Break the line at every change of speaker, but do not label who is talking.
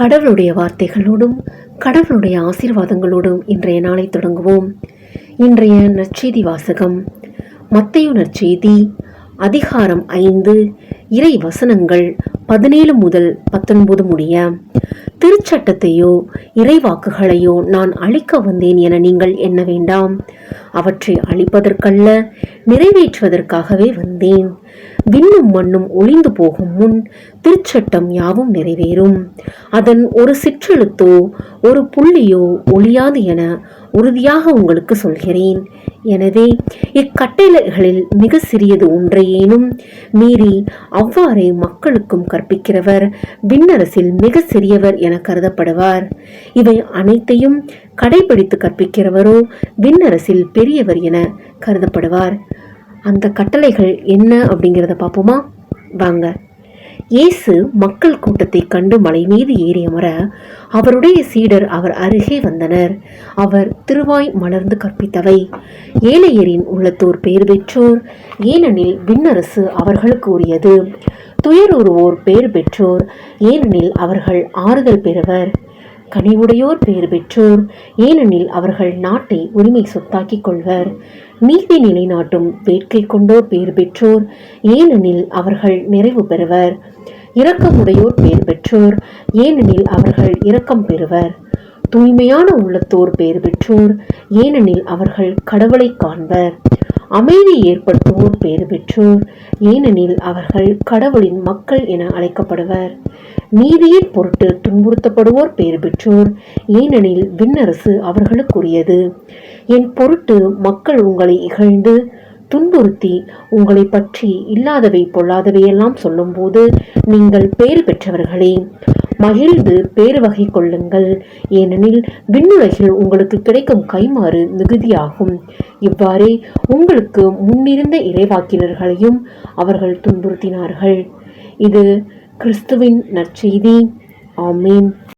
கடவுளுடைய வார்த்தைகளோடும் கடவுளுடைய ஆசீர்வாதங்களோடும் இன்றைய நாளை தொடங்குவோம். இன்றைய நற்செய்தி வாசகம் மத்தேயு நற்செய்தி அதிகாரம் 5 இறை வசனங்கள் 17 முதல் 19 முடிய. திருச்சட்டத்தையோ இறைவாக்குகளையோ நான் அழிக்க வந்தேன் என நீங்கள் எண்ண வேண்டாம். அவற்றை அழிப்பதற்கல்ல, நிறைவேற்றுவதற்காகவே வந்தேன். விண்ணும் மண்ணும் ஒளிந்து போகும் முன் திருச்சட்டம் யாவும் நிறைவேறும். அதன் ஒரு சிற்றெழுத்தோ ஒரு புள்ளியோ ஒழியாது என உறுதியாக உங்களுக்கு சொல்கிறேன். எனவே இக்கட்டளைகளில் மிக சிறியது ஒன்றையேனும் மீறி அவ்வாறே மக்களுக்கும் கற்பிக்கிறவர் விண்ணரசில் மிக சிறியவர் என கருதப்படுவார். இவை அனைத்தையும் கடைபிடித்து கற்பிக்கிறவரோ விண்ணரசில் பெரியவர் என கருதப்படுவார். அந்த கட்டளைகள் என்ன அப்படிங்கிறத பார்ப்போமா? வாங்க. இயேசு மக்கள் கூட்டத்தை கண்டு மலை மீது ஏறி அமர அவருடைய சீடர் அவர் அருகே வந்தனர். அவர் திருவாய் மலர்ந்து கற்பித்தவை: ஏழையரின் உள்ளத்தோர் பேர் பெற்றோர், ஏனெனில் விண்ணரசு அவர்களுக்கு உரியது. துயருறுவோர் பேர் பெற்றோர், ஏனெனில் அவர்கள் ஆறுதல் பெறுவர். கனிவுடையோர் பேர் பெற்றோர், ஏனெனில் அவர்கள் நாட்டை உரிமை சொத்தாக்கிக் கொள்வர். நீதி நிலைநாட்டும் வேட்கை கொண்டோர் பேர் பெற்றோர், ஏனெனில் அவர்கள் நிறைவு பெறுவர். இரக்கமுடையோர் பேர் பெற்றோர், ஏனெனில் அவர்கள் இரக்கம் பெறுவர். தூய்மையான உள்ளத்தோர் பேர் பெற்றோர், ஏனெனில் அவர்கள் கடவுளை காண்பர். அமைதி ஏற்படுத்துவோர் பேர் பெற்றோர், ஏனெனில் அவர்கள் கடவுளின் மக்கள் என அழைக்கப்படுவர். நீதியின் பொருட்டு துன்புறுத்தப்படுவோர் பேர் பெற்றோர், ஏனெனில் விண்ணரசு அவர்களுக்குரியது. என் பொருட்டு மக்கள் உங்களை இகழ்ந்து துன்புறுத்தி உங்களை பற்றி இல்லாதவை பொல்லாதவையெல்லாம் சொல்லும் போது நீங்கள் பேறு பெற்றவர்களே. மகிழ்ந்து பேறு வகை கொள்ளுங்கள், ஏனெனில் விண்ணுலகில் உங்களுக்கு கிடைக்கும் கைமாறு மிகுதியாகும். இவ்வாறே உங்களுக்கு முன்னிருந்த இறைவாக்கினர்களையும் அவர்கள் துன்புறுத்தினார்கள். இது கிறிஸ்துவின் நற்செய்தி. ஆமீன்.